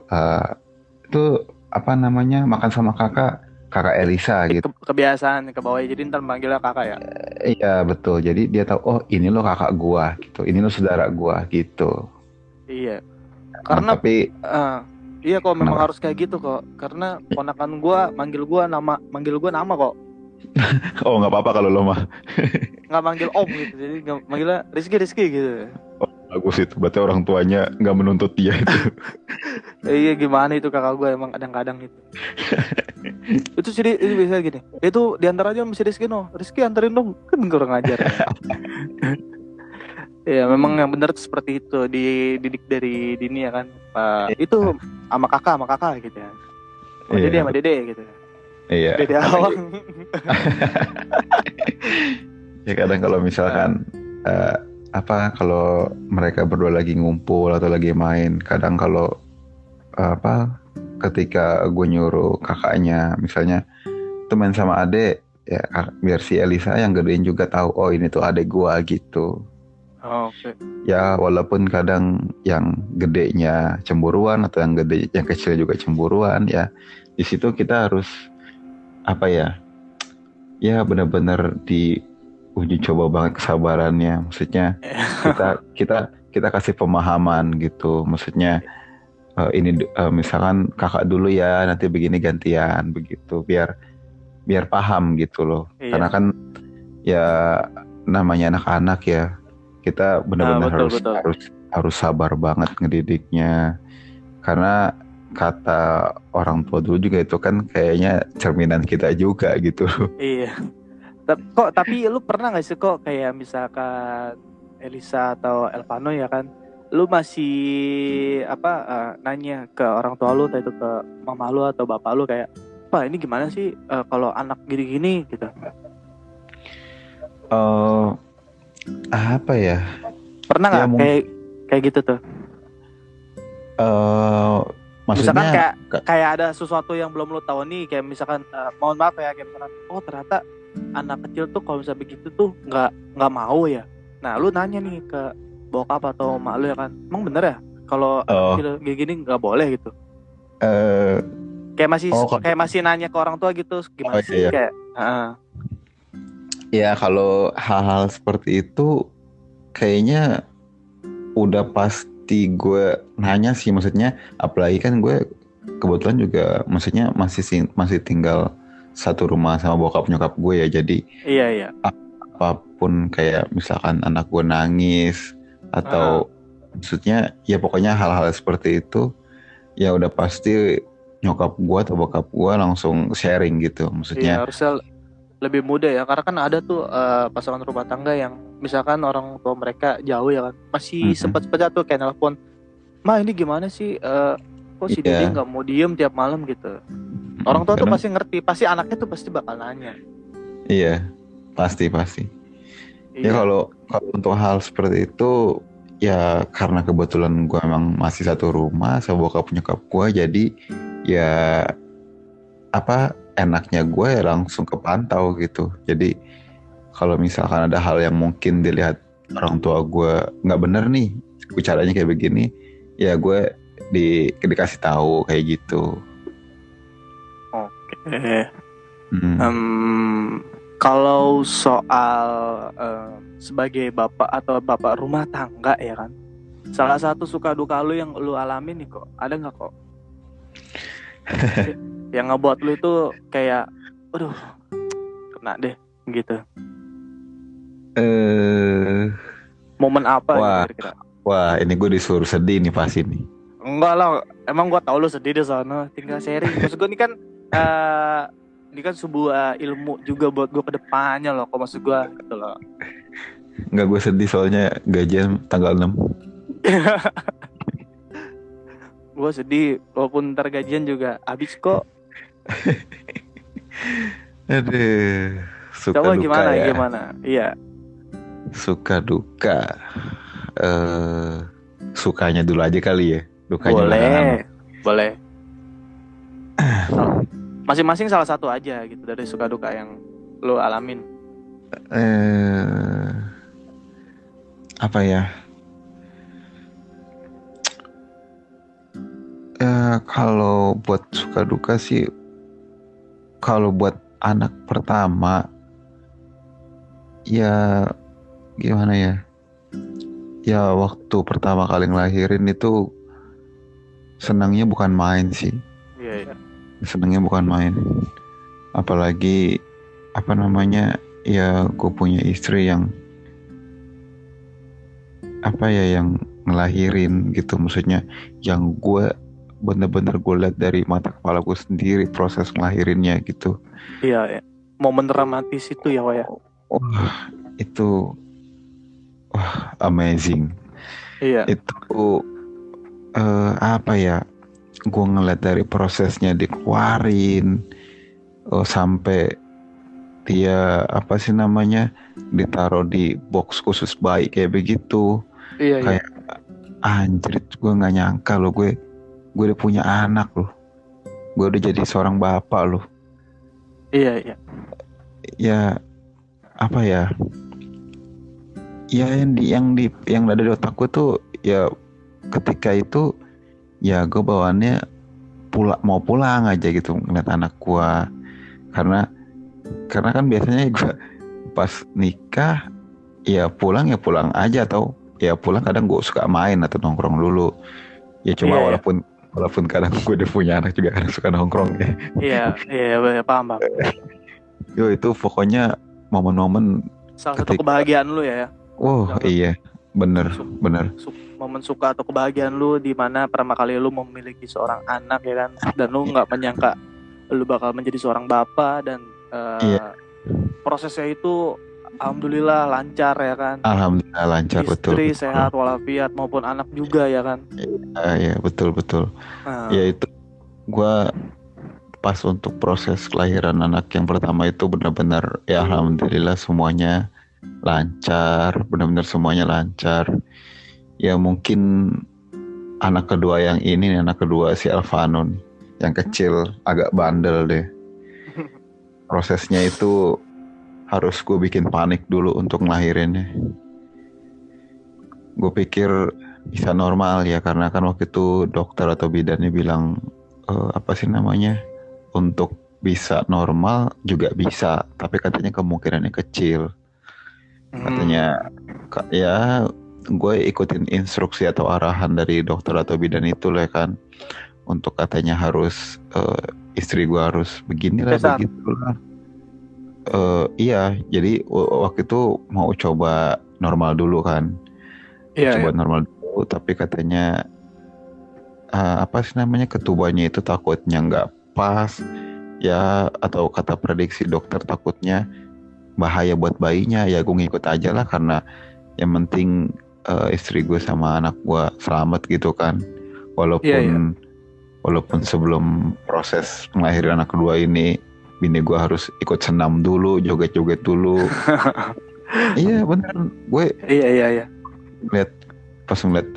itu apa namanya, makan sama kakak Elisa gitu. Kebiasaan ke bawah, jadi ntar manggilnya kakak ya. Iya betul. Jadi dia tahu, oh ini lo kakak gua gitu, ini lo saudara gua gitu. Iya. Karena iya kok memang harus kayak gitu kok. Karena ponakan gue manggil gue nama kok. Oh nggak apa-apa kalau lo mah. Nggak manggil om gitu. Jadi manggilnya Rizky gitu. Oh, bagus itu. Berarti orang tuanya nggak menuntut dia itu. Iya gimana itu kakak gue emang kadang-kadang itu. Itu sih itu biasa gini. Itu diantar aja sama si Rizky Rizky anterin dong. Kan kurang ajar. Ya memang yang benar seperti itu, dididik dari dini ya kan. Itu sama kakak gitu ya. Sama dede gitu. Iya. Dede awang. Ya kadang kalau misalkan kalau mereka berdua lagi ngumpul atau lagi main, kadang kalau apa ketika gue nyuruh kakaknya misalnya tuh main sama adek ya, biar si Elisa yang gedein juga tahu oh ini tuh adek gue gitu. Oke. Ya walaupun kadang yang gedenya cemburuan atau yang kecil juga cemburuan ya, di situ kita harus apa ya benar-benar diuji coba banget kesabarannya. Maksudnya kita kasih pemahaman gitu. Maksudnya misalkan kakak dulu ya, nanti begini gantian begitu, biar paham gitu loh. Karena Iya. kan ya namanya anak-anak ya, kita benar-benar Betul. harus sabar banget ngedidiknya. Karena kata orang tua dulu juga itu kan kayaknya cerminan kita juga gitu. Iya. Tapi lu pernah nggak sih kok kayak misalkan Elisa atau Elvano ya kan, lu masih nanya ke orang tua lu, entah itu ke mama lu atau bapak lu kayak, Pak ini gimana sih kalau anak gini-gini gitu? Apa ya? Pernah Ya nggak kayak gitu tuh? Misalkan maksudnya kayak ada sesuatu yang belum lu tahu nih, kayak misalkan mohon maaf ya, kayak misalkan ternyata anak kecil tuh kalau misalnya begitu tuh nggak mau ya. Nah lu nanya nih ke bokap atau mak lu ya kan, emang bener ya kalau anak kecil gini-gini nggak boleh gitu? Kayak masih nanya ke orang tua gitu, gimana sih iya. kayak Ya kalau hal-hal seperti itu kayaknya udah pasti gue nanya sih, maksudnya apalagi kan gue kebetulan juga maksudnya masih tinggal satu rumah sama bokap nyokap gue ya, jadi iya. Apapun kayak misalkan anak gue nangis atau maksudnya ya pokoknya hal-hal seperti itu ya udah pasti nyokap gue atau bokap gue langsung sharing gitu, maksudnya. Iya, harusnya lebih mudah ya, karena kan ada tuh pasangan rumah tangga yang misalkan orang tua mereka jauh ya kan, masih sempat-sempat tuh kayak nelpon, Ma ini gimana sih kok si Dede nggak mau diem tiap malam gitu. Orang tua tuh pasti ngerti, pasti anaknya tuh pasti bakal nanya. Iya, pasti. Iya. Ya kalau untuk hal seperti itu ya karena kebetulan gue emang masih satu rumah sama bokap nyokap gue, jadi ya enaknya gue ya langsung kepantau gitu. Jadi kalau misalkan ada hal yang mungkin dilihat orang tua gue nggak bener nih, caranya kayak begini, ya gue dikasih tahu kayak gitu. Oke. Kalau soal sebagai bapak atau bapak rumah tangga ya kan, salah satu suka duka lu yang lu alamin nih kok, ada nggak kok? Yang ngebuat lu itu kayak, aduh, kena deh gitu. Momen apa gitu kira-kira? Wah, ini gue disuruh sedih nih pasti nih. Enggak lah, emang gue tau lu sedih deh sana, tinggal sharing. Maksud gue ini kan ini kan sebuah ilmu juga buat gue kedepannya loh, kok maksud gue gitu loh. Enggak, gue sedih soalnya gajian tanggal 6. Gue sedih walaupun ntar gajian juga habis kok. Aduh, suka coba duka gimana? Iya. Suka duka. Sukanya dulu aja kali ya. Dukanya boleh. Masing-masing salah satu aja gitu dari suka duka yang lo alamin. Apa ya? Kalau buat suka duka sih, kalau buat anak pertama ya gimana ya? Ya waktu pertama kali ngelahirin itu senangnya bukan main sih. Iya. Senangnya bukan main. Apalagi ya gue punya istri yang yang ngelahirin gitu, maksudnya yang gue bener-bener gue lihat dari mata kepala gue sendiri proses ngelahirinnya gitu. Iya. Momen dramatis itu ya, Wak ya. Itu amazing. Iya. Itu gue ngeliat dari prosesnya dikeluarin sampai dia apa sih namanya ditaruh di box khusus bayi kayak begitu. Iya, iya. Kayak anjir, gue nggak nyangka loh, gue udah punya anak loh, gue udah jadi seorang bapak loh. Iya, iya. Ya apa ya, ya yang ada di otakku tuh ya ketika itu ya gue bawaannya mau pulang aja gitu ngeliat anak gue, karena kan biasanya gue pas nikah ya pulang aja, atau ya pulang kadang gue suka main atau nongkrong dulu ya, cuma Iya, iya. walaupun kadang gue udah punya anak juga kadang suka nongkrong ya. Iya, iya, iya, paham, paham. Yo itu pokoknya momen-momen Salah satu ketika, kebahagiaan lu ya. oh Yang iya bener su- bener, momen suka atau kebahagiaan lu di mana pertama kali lu memiliki seorang anak ya kan, dan lu nggak menyangka lu bakal menjadi seorang bapak, dan iya prosesnya itu alhamdulillah lancar ya kan. alhamdulillah lancar, betul Istri betul. sehat walafiat maupun anak juga ya kan. Ya betul betul. Nah, Ya itu gue pas untuk proses kelahiran anak yang pertama itu benar-benar ya alhamdulillah semuanya lancar, benar-benar semuanya lancar. Ya mungkin anak kedua yang ini nih, anak kedua si Alvano nih, yang kecil agak bandel deh. Prosesnya itu harus gue bikin panik dulu untuk ngelahirinnya. Gue pikir bisa normal ya, karena kan waktu itu dokter atau bidannya bilang apa sih namanya, untuk bisa normal juga bisa, tapi katanya kemungkinannya kecil. Katanya ya gue ikutin instruksi atau arahan dari dokter atau bidan itu lah kan, untuk katanya harus istri gue harus beginilah sesar. begitulah. Iya, jadi waktu itu mau coba normal dulu kan, Iya, coba iya. normal dulu, tapi katanya apa sih namanya, ketubannya itu takutnya nggak pas ya, atau kata prediksi dokter takutnya bahaya buat bayinya. Ya gue ngikut aja lah, karena yang penting istri gue sama anak gue selamat gitu kan. Iya, iya. Walaupun sebelum proses melahirkan anak kedua ini, bini gue harus ikut senam dulu, joget-joget dulu. Iya bener, gue Iya, iya, iya. pas ngeliat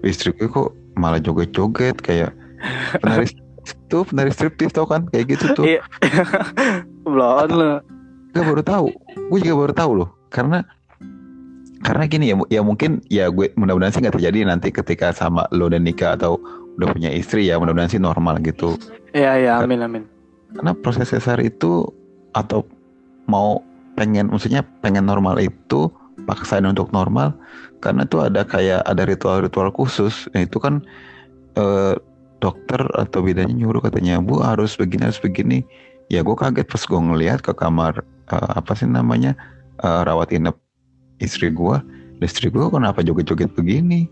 istri gue kok malah joget-joget kayak penari striptis, tau kan kayak gitu tuh. Iya. Belum lu. Gue juga baru tahu loh, karena gini ya mungkin ya gue mudah-mudahan sih nggak terjadi nanti ketika sama lo dan nikah atau udah punya istri, ya mudah-mudahan sih normal gitu. Iya, iya, amin, amin. Karena proses sesar itu, atau maksudnya pengen normal itu, paksain untuk normal, karena tuh ada ritual-ritual khusus. Nah, itu kan dokter atau bidannya nyuruh, katanya bu harus begini. Ya gue kaget pas gue ngeliat ke kamar apa sih namanya, rawat inap istri gue kenapa joget-joget begini,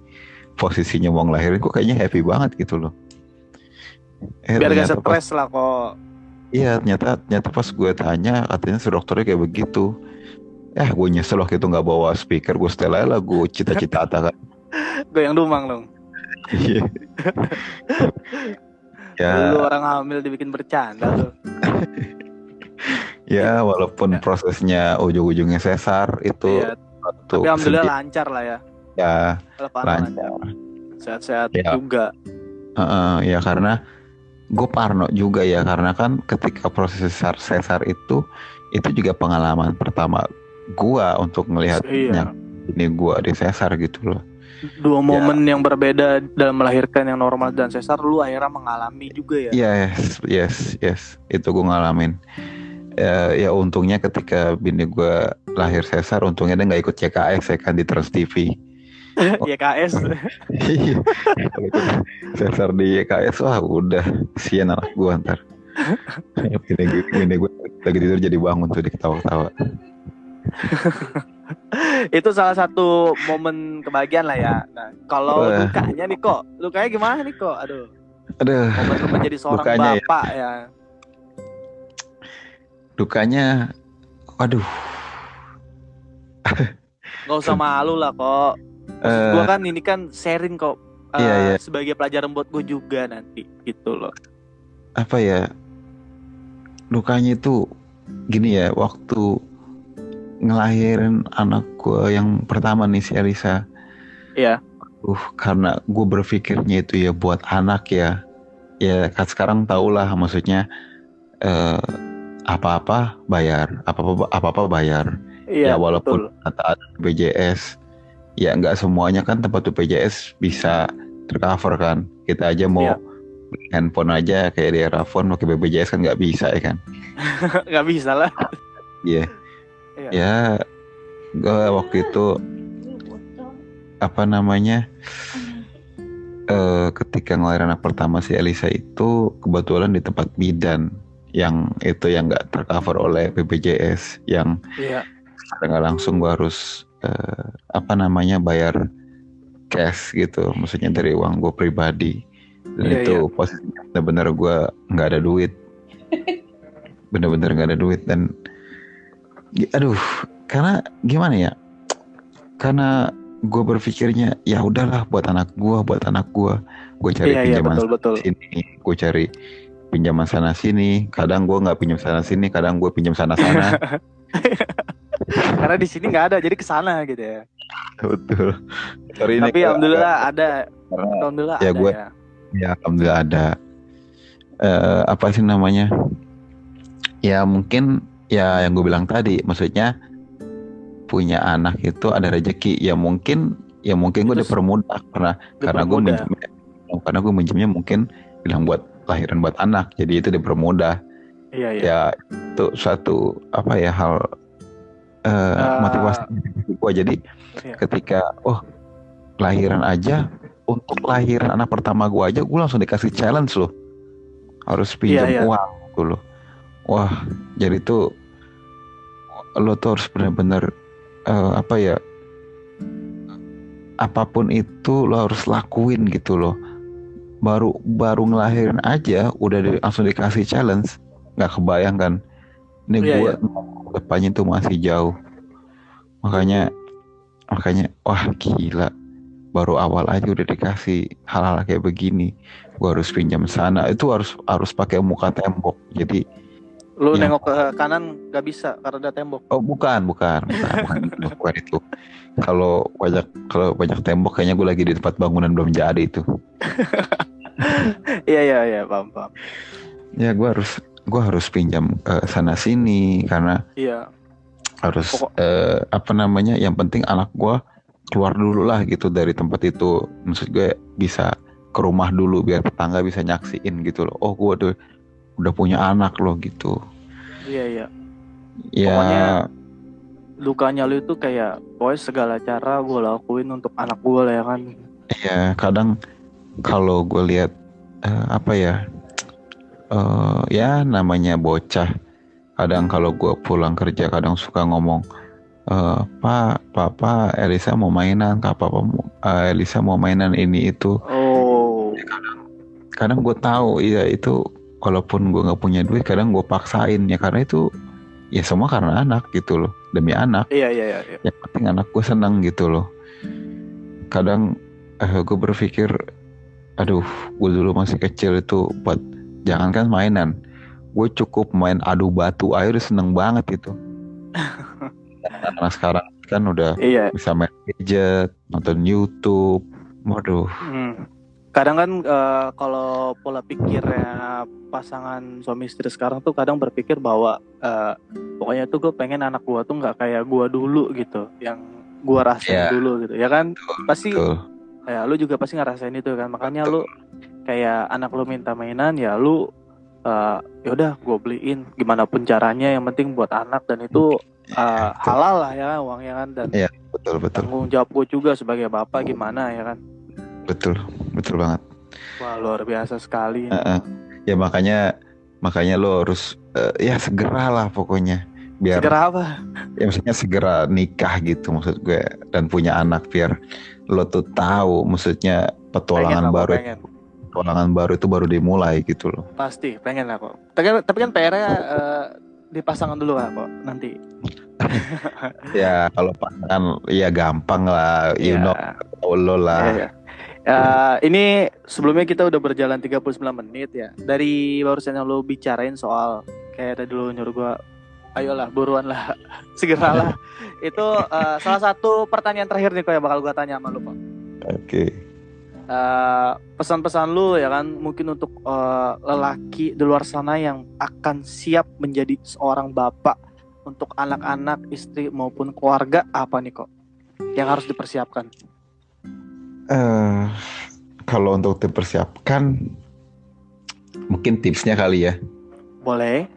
posisinya mau ngelahirin kok kayaknya happy banget gitu loh. Biar gak Ternyata pas stres lah kok. ternyata pas gue tanya, katanya si dokternya kayak begitu. Gue nyesel waktu itu nggak bawa speaker, gue setel aja lagu Cita-Citata kan. Goyang dumang dong. Iya. Ya, Lu orang hamil dibikin bercanda lu. ya walaupun prosesnya ujung-ujungnya sesar itu, Iya. Tapi alhamdulillah lancar lah ya. ya Lancar. Sehat-sehat ya. juga. Ya karena gue parno juga ya, karena kan ketika proses sesar itu juga pengalaman pertama gue untuk ngelihatnya ini gue di sesar gitu loh. Dua momen yang berbeda dalam melahirkan, yang normal dan sesar, lu akhirnya mengalami juga ya. Yes, itu gue ngalamin. Ya untungnya ketika bini gue lahir sesar, untungnya dia nggak ikut CKS ya kan, di Trans TV. YKS. Iya. Kalau ikut sesar di YKS, wah udah sian anak gue ntar. Bini gue lagi tidur jadi bangun tuh diketawa-tawa. Itu salah satu momen kebahagiaan lah ya. Nah, kalau dukanya nih kok, dukanya gimana nih kok? Aduh. Momen lu menjadi seorang bapak ya. Dukanya, waduh. Gak usah malu lah kok. Gue kan ini kan sharing kok. Iya. Sebagai pelajaran buat gue juga nanti gitu loh. Apa ya? Dukanya itu gini ya, waktu ngelahirin anak gue yang pertama nih si Elisa, Iya. karena gue berpikirnya itu ya buat anak ya, ya kan sekarang tau lah maksudnya, eh, apa-apa bayar, apa-apa bayar. Iya, Ya walaupun betul. ada BPJS, ya nggak semuanya kan tempat BPJS bisa tercover kan. Kita aja mau Iya. beli handphone aja kayak di Erafone pakai BPJS kan nggak bisa ya kan. Nggak bisa lah. Iya, Iya. ya gue waktu itu apa namanya, ketika ngelahirin anak pertama si Elisa itu kebetulan di tempat bidan yang itu yang nggak tercover oleh BPJS, yang Iya. nggak langsung gue harus apa namanya bayar cash gitu, maksudnya dari uang gue pribadi. Dan Iya. Iya. itu posisinya benar-benar gue nggak ada duit, benar-benar nggak ada duit. Dan aduh, karena gimana ya, karena gue berpikirnya ya udahlah buat anak gue cari Iya. Iya, pinjaman betul, sana betul. sini, gue cari pinjaman sana sini, kadang gue nggak pinjam sana sini, kadang gue pinjam sana sana. Karena di sini nggak ada, jadi ke sana gitu ya. Betul. Sorry ini Tapi gue agak, alhamdulillah ada. karena Alhamdulillah ya ada gue, ya. ya alhamdulillah ada. Apa sih namanya, ya mungkin ya yang gue bilang tadi, maksudnya punya anak itu ada rezeki, ya mungkin gue Itu dipermudah karena gue dipermudah. minjemnya, karena gue minjemnya mungkin bilang buat lahiran buat anak, jadi itu dipermudah. Iya, iya. Ya itu suatu apa ya, hal motivasi gue. Jadi Iya. ketika lahiran aja, untuk lahiran anak pertama gue aja gue langsung dikasih challenge loh, harus Iya, pinjam iya. uang gitu loh. Wah, jadi tuh lo tuh harus benar-benar apa ya, apapun itu lo harus lakuin gitu loh. Baru ngelahirin aja udah langsung dikasih challenge, nggak kebayang kan ini Iya, gue iya. depannya tuh masih jauh. Makanya wah gila, baru awal aja udah dikasih hal-hal kayak begini. Gue harus pinjam sana, itu harus pakai muka tembok. Jadi Lu yang nengok ke kanan nggak bisa karena ada tembok. bukan itu. Kalau banyak tembok kayaknya gue lagi di tempat bangunan belum jadi itu. Iya, iya, iya, paham, paham. Ya gue harus pinjam sana sini karena Iya. harus Pokok apa namanya, yang penting anak gue keluar dulu lah gitu dari tempat itu, maksud gue bisa ke rumah dulu biar tetangga bisa nyaksiin gitu loh, oh gue udah punya anak loh gitu iya, iya. Pokoknya ya. dukanya lu itu kayak pokoknya segala cara gue lakuin untuk anak gue lah ya kan. Ya kadang kalau gue lihat apa ya, ya namanya bocah, kadang kalau gue pulang kerja kadang suka ngomong, Papa Elisa mau mainan, Kak Papa Elisa mau mainan ini itu. Oh. Kadang gue tahu ya itu, walaupun gue nggak punya duit kadang gue paksain ya, karena itu ya semua karena anak gitu loh, demi anak. Iya, iya, iya, iya. Yang penting anak gue senang gitu loh. Kadang gue berpikir, aduh, gue dulu masih kecil itu buat jangankan mainan, gue cukup main adu batu aja udah seneng banget itu. Anak sekarang kan udah Iya. bisa main gadget, nonton YouTube. Waduh. Kadang kan kalau pola pikirnya pasangan suami istri sekarang tuh kadang berpikir bahwa pokoknya tuh gue pengen anak gue tuh nggak kayak gue dulu gitu, yang gue rasain dulu gitu ya kan. Pasti ya lu juga pasti ngerasain itu kan, makanya lu kayak anak lu minta mainan ya lu yaudah gue beliin gimana pun caranya, yang penting buat anak, dan itu halal lah ya uangnya kan, dan betul. tanggung jawab gue juga sebagai bapak gimana ya kan. Betul banget. Wah, luar biasa sekali. Ya makanya lo harus ya segera lah pokoknya, biar segera apa? Ya maksudnya segera nikah gitu maksud gue, dan punya anak biar lo tuh tahu maksudnya petualangan baru itu baru dimulai gitu loh. Pasti pengen lah kok. Tapi kan PR-nya di pasangan dulu lah kok nanti. Ya kalau pasangan ya gampang lah, you know lo lah. Ini sebelumnya kita udah berjalan 39 menit ya. Dari barusan yang lo bicarain soal kayak tadi lo nyuruh gue Ayolah, buruan lah. Segeralah. Itu salah satu pertanyaan terakhir nih kok yang bakal gue tanya sama lu kok. Oke. Pesan-pesan lu ya kan mungkin untuk lelaki di luar sana yang akan siap menjadi seorang bapak untuk anak-anak, istri maupun keluarga apa nih kok yang harus dipersiapkan? Eh, Kalau untuk dipersiapkan, mungkin tipsnya kali ya. Boleh.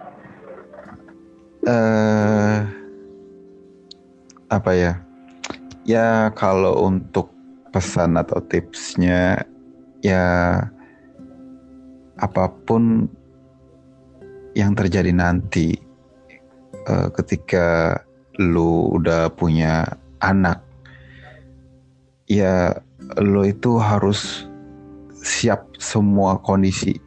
Apa ya? Ya kalau untuk pesan atau tipsnya, ya apapun yang terjadi nanti ketika lu udah punya anak, ya lu itu harus siap semua kondisi.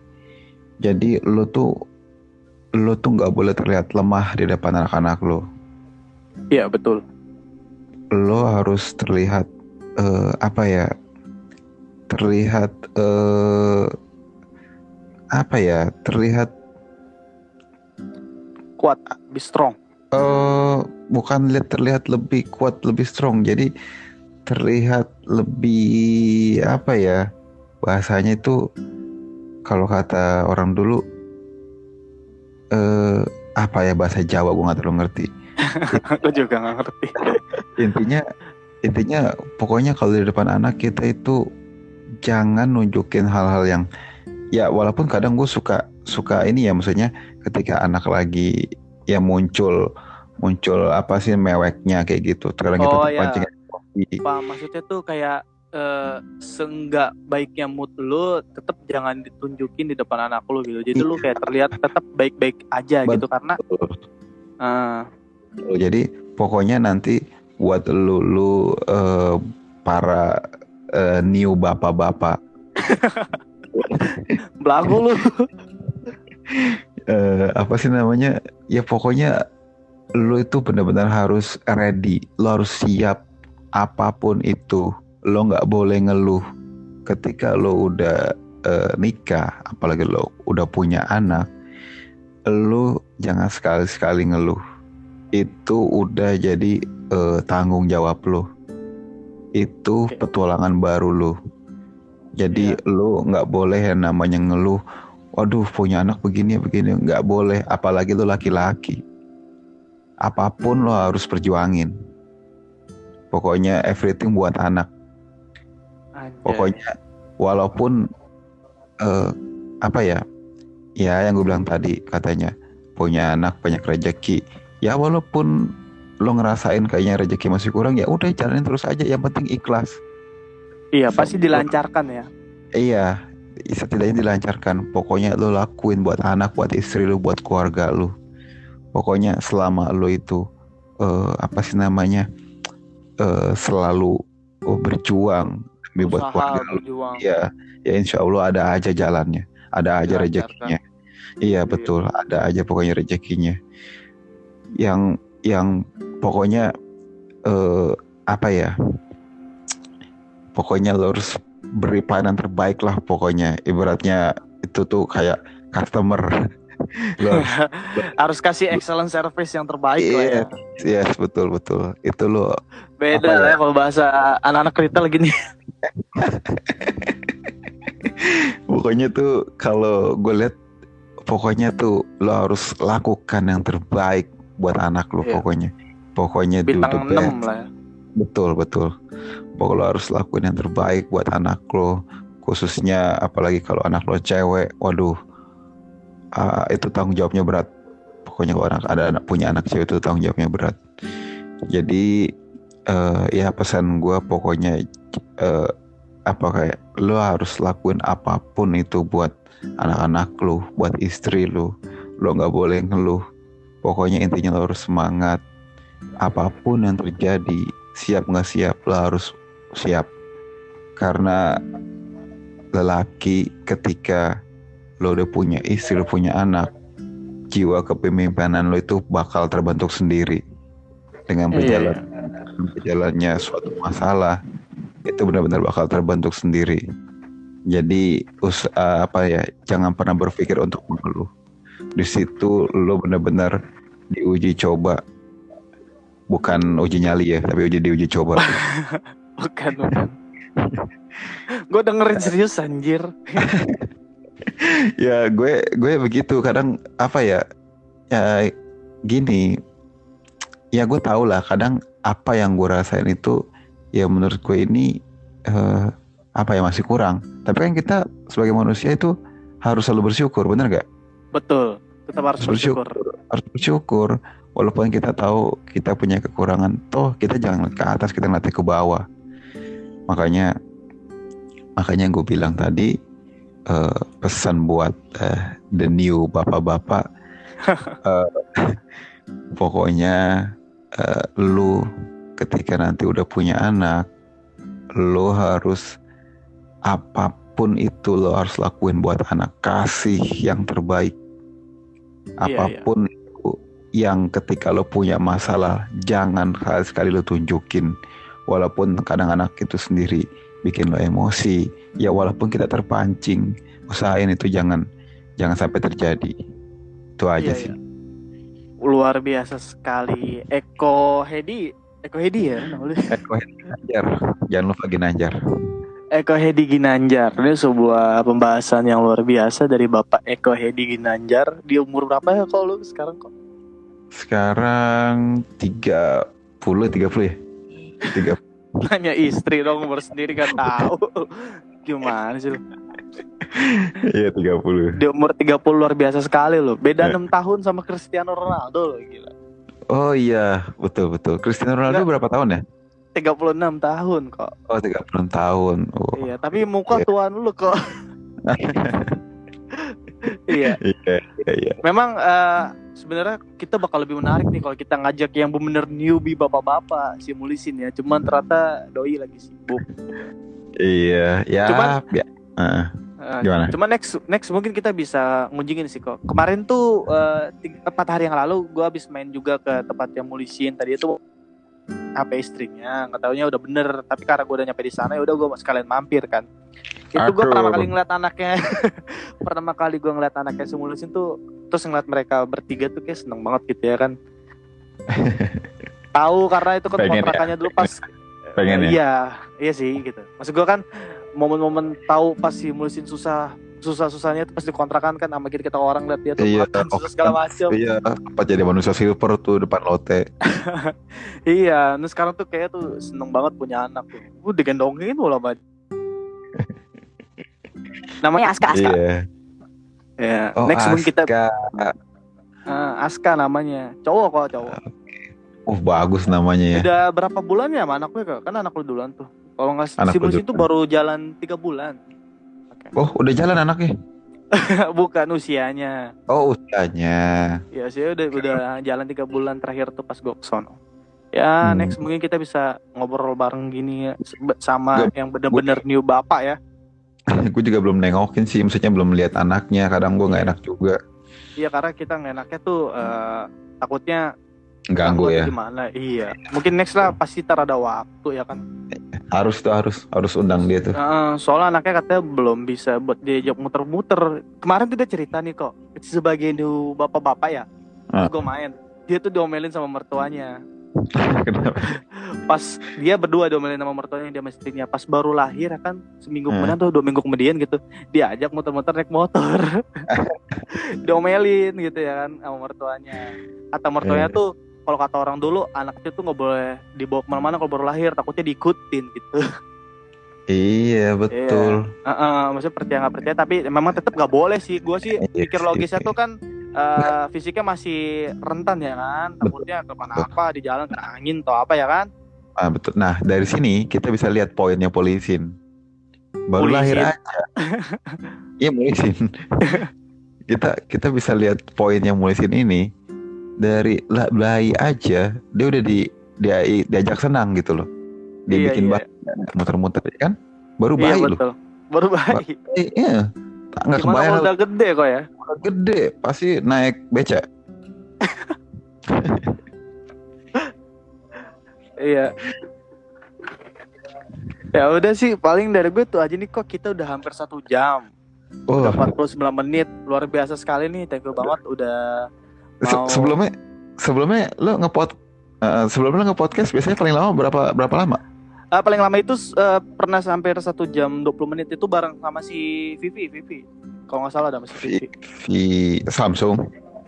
Jadi lu tuh nggak boleh terlihat lemah di depan anak-anak lu. Iya betul. Lu harus terlihat terlihat terlihat Kuat, be strong. bukan terlihat lebih kuat, lebih strong. Jadi terlihat lebih bahasanya itu, kalau kata orang dulu bahasa Jawa gue nggak terlalu ngerti. Aku juga nggak ngerti. Intinya pokoknya kalau di depan anak kita itu jangan nunjukin hal-hal yang, ya walaupun kadang gue suka ini ya, maksudnya ketika anak lagi ya muncul apa sih meweknya kayak gitu, terkadang kita terpancing. Pak, maksudnya tuh kayak seenggak baiknya mood lu tetap jangan ditunjukin di depan anak lu gitu. Jadi lu kayak terlihat tetap baik-baik aja gitu karena jadi pokoknya nanti buat lu para new bapak-bapak belagu lu. Apa sih namanya? Ya pokoknya lu itu benar-benar harus ready, lu harus siap apapun itu. Lo nggak boleh ngeluh ketika lo udah nikah, apalagi lo udah punya anak. Lo jangan sekali-sekali ngeluh. Itu udah jadi tanggung jawab lo. Itu petualangan baru lo. Jadi lo nggak boleh yang namanya ngeluh. Waduh, punya anak begini, nggak boleh. Apalagi lo laki-laki. Apapun lo harus perjuangin. Pokoknya everything buat anak. Pokoknya walaupun ya yang gue bilang tadi, katanya punya anak banyak rezeki. Ya walaupun lo ngerasain kayaknya rezeki masih kurang, ya udah jalanin terus aja. Yang penting ikhlas. Iya, pasti dilancarkan ya. Iya, setidaknya dilancarkan. Pokoknya lo lakuin buat anak, buat istri lo, buat keluarga lo. Pokoknya selama lo itu selalu berjuang demi buat keluarga lo. Ya insya Allah ada aja jalannya, ada aja rezekinya. Iya betul, ada aja pokoknya rezekinya. Yang pokoknya pokoknya lo harus beri pelayanan terbaik lah pokoknya. Ibaratnya itu tuh kayak customer. Lo harus kasih excellent service yang terbaik lah ya. Yes, betul. Itu lo beda lah ya kalau bahasa anak-anak retail gini. Pokoknya tuh kalau gue lihat, pokoknya tuh lo harus lakukan yang terbaik buat anak lo. Pokoknya bintang 6 lah ya. Betul. Pokoknya lo harus lakuin yang terbaik buat anak lo, khususnya apalagi kalau anak lo cewek. Waduh, itu tanggung jawabnya berat. Pokoknya kalau punya anak cewek itu tanggung jawabnya berat. Jadi ya pesan gue pokoknya kayak lo harus lakuin apapun itu buat anak-anak lo, buat istri lo. Lo nggak boleh ngeluh. Pokoknya intinya lo harus semangat. Apapun yang terjadi, siap nggak siap, lo harus siap. Karena lelaki ketika lo udah punya istri, lo punya anak, jiwa kepemimpinan lo itu bakal terbentuk sendiri. Dengan berjalannya suatu masalah, itu benar-benar bakal terbentuk sendiri. Jadi jangan pernah berpikir untuk mengeluh. Di situ lo benar-benar diuji coba, bukan uji nyali ya, tapi diuji coba. Bukan. Gue dengerin serius anjir. Ya gue begitu kadang apa ya, ya gini, ya gue tau lah kadang apa yang gue rasain itu ya menurut gue ini apa ya masih kurang. Tapi kan kita sebagai manusia itu harus selalu bersyukur, bener gak? Betul, tetap harus bersyukur. Harus bersyukur. Walaupun kita tahu kita punya kekurangan, toh kita jangan lihat ke atas, kita ngeliat ke bawah. Makanya gue bilang tadi pesan buat the new bapak-bapak, pokoknya lu ketika nanti udah punya anak, lu harus apapun itu lo harus lakuin buat anak, kasih yang terbaik. Apapun itu, yang ketika lo punya masalah jangan sekali lo tunjukin, walaupun kadang anak itu sendiri bikin lo emosi, ya walaupun kita terpancing, usahain itu jangan sampai terjadi. Itu aja sih. Iya. Luar biasa sekali. Eko Hedi ya? Eko Hedi Ginanjar, jangan lupa Ginanjar. Eko Hedi Ginanjar, ini sebuah pembahasan yang luar biasa dari Bapak Eko Hedi Ginanjar. Di umur berapa ya kok lu sekarang kok? Sekarang 30 ya? 30. Nanya istri dong, umur sendiri gak tahu. Gimana sih lu? Iya 30. Di umur 30 luar biasa sekali loh. Beda 6 tahun sama Cristiano Ronaldo loh, gila. Oh iya, betul. Cristiano Ronaldo berapa tahun ya? 36 tahun kok. Oh 36 tahun. Oh. Iya, tapi muka tuan lu kok. Iya. Memang sebenarnya kita bakal lebih menarik nih kalau kita ngajak yang bener newbie bapak-bapak simulisin ya. Cuman ternyata doi lagi sibuk. Iya, ya. Cuman, gimana? Cuman next mungkin kita bisa ngunjungin sih kok. Kemarin tuh 4 hari yang lalu gue habis main juga ke tempat yang mulisin. Tadi itu HP istrinya, nggak taunya udah bener. Tapi karena gue udah nyampe di sana, ya udah gue sekalian mampir kan. Itu gue pertama kali ngeliat anaknya. Pertama kali gue ngeliat anaknya simulisin tuh, terus ngeliat mereka bertiga tuh kayak seneng banget gitu ya kan. Tahu karena itu kan kontrakannya dulu pas. Pengen ya? Iya sih gitu. Maksud gue kan momen-momen tahu pas simulisin susah-susahnya itu pas dikontrakan kan, sama kita orang lihat dia tuh makan susah segala macam. Iya, apa jadi manusia silver tuh depan lote. Iya, nah sekarang tuh kayak tuh seneng banget punya anak tuh. Gue digendongin mulu banget. Namanya Aska. Iya. Ya, oh, next mungkin kita Aska namanya. Cowok. Bagus namanya ya. Udah berapa bulan ya sama anaknya kok? Kan anak lu duluan tuh. Kalau nggak simulisin itu baru jalan 3 bulan. Okay. Oh, udah jalan anaknya? Bukan usianya. Oh, usianya. Ya sih udah jalan 3 bulan terakhir tuh pas gue kesono. Ya next mungkin kita bisa ngobrol bareng gini ya, sama yang bener-bener new bapak ya. Gue juga belum nengokin sih, maksudnya belum lihat anaknya. Kadang gue nggak enak juga. Iya, karena kita nggak enaknya tuh takutnya ganggu ya. Gimana? Iya. Mungkin next lah pasti ada waktu ya kan. Harus undang dia tuh. Soalnya anaknya katanya belum bisa buat diajak muter-muter. Kemarin tuh dia cerita nih kok, sebagai new bapak-bapak ya. Gue main, dia tuh diomelin sama mertuanya. Kenapa? Pas dia berdua diomelin sama mertuanya, dia sama istrinya. Pas baru lahir kan, seminggu kemudian tuh 2 minggu kemudian gitu, diajak muter-muter naik motor. Diomelin gitu ya kan sama mertuanya. Kata mertuanya tuh, kalau kata orang dulu, anak itu nggak boleh dibawa kemana-mana kalau baru lahir, takutnya diikutin gitu. Iya betul. Maksudnya percaya nggak percaya, tapi memang tetap nggak boleh sih. Gue sih pikir logisnya tuh kan fisiknya masih rentan ya kan, takutnya kenapa di jalan kena angin atau apa ya kan. Betul. Nah dari sini kita bisa lihat poinnya Mulisin. Baru lahir aja. Iya Mulisin. kita bisa lihat poinnya Mulisin ini. Dari bayi aja dia udah diajak senang gitu loh. Dia bikin muter-muter kan. Baru bayi loh. Baru bayi. Iya. Nggak kebayang. Udah gede kok ya. Udah gede pasti naik beca. Iya. Ya udah sih, paling dari gue tuh aja nih kok, kita udah hampir 1 jam. Udah 49 menit. Luar biasa sekali nih, thank you banget udah Sebelumnya sebelumnya lo nge-podcast biasanya paling lama berapa lama? Paling lama itu pernah sampai 1 jam 20 menit itu bareng sama si Vivi. Kalau nggak salah ada masih Vivi. Samsung.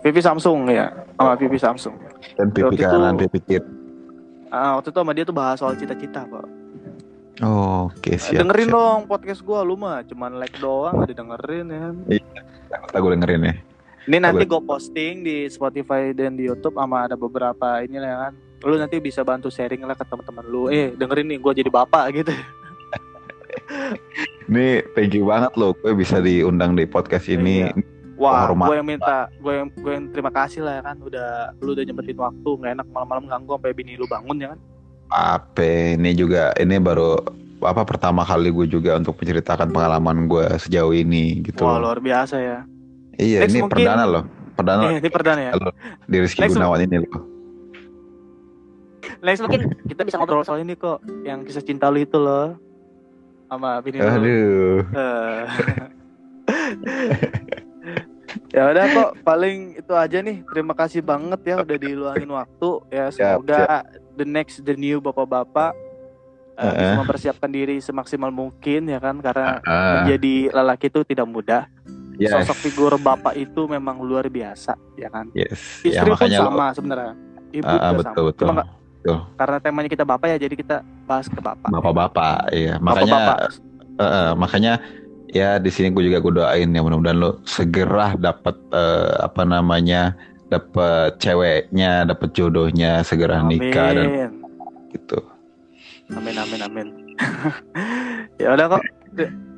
Vivi Samsung ya, sama Vivi Samsung. Dan pipi kanan, pipi kiri. Waktu itu sama dia tuh bahas soal cita-cita kok. Oh, oke, siap. Dengerin dong podcast gue, lu mah cuman like doang gak didengerin ya. Iya, gue dengerin ya. Ini nanti gue posting di Spotify dan di YouTube sama ada beberapa ini lah ya kan. Lu nanti bisa bantu sharing lah ke teman-teman lu. Dengerin nih gue jadi bapak gitu. Nih, thank you banget lo, gue bisa diundang di podcast ini. Iya. Wah, gue yang terima kasih lah ya kan. Lu udah nyempetin waktu, nggak enak malam-malam ganggu sampai bini lu bangun ya kan. Ini baru pertama kali gue juga untuk menceritakan pengalaman gue sejauh ini gitu. Wah, luar biasa ya. Iya, ini mungkin, perdana loh. Ini perdana ya. Di Rizky Gunawan ini loh. Next mungkin kita bisa ngobrol soal ini kok, yang kisah cinta lu itu loh. Sama bini lu. Aduh. Ya udah kok, paling itu aja nih. Terima kasih banget ya udah diluangin waktu ya. Semoga the new bapak-bapak bisa mempersiapkan diri semaksimal mungkin ya kan, karena menjadi lelaki itu tidak mudah. Yes. Sosok figur bapak itu memang luar biasa ya kan. Yes. Istri pun sama sebenarnya. Ibu juga betul, sama. Cuma karena temanya kita bapak ya, jadi kita bahas ke bapak. Bapak-bapak, iya. Makanya ya di sini gue doain ya, mudah-mudahan lo segera dapat dapat ceweknya, dapat jodohnya, segera nikah dan gitu. Amin. Ya udah kok.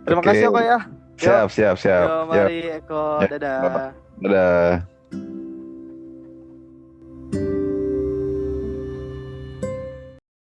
Terima kasih kok ya. Siap. Yo, mari Eko, dadah. Dadah.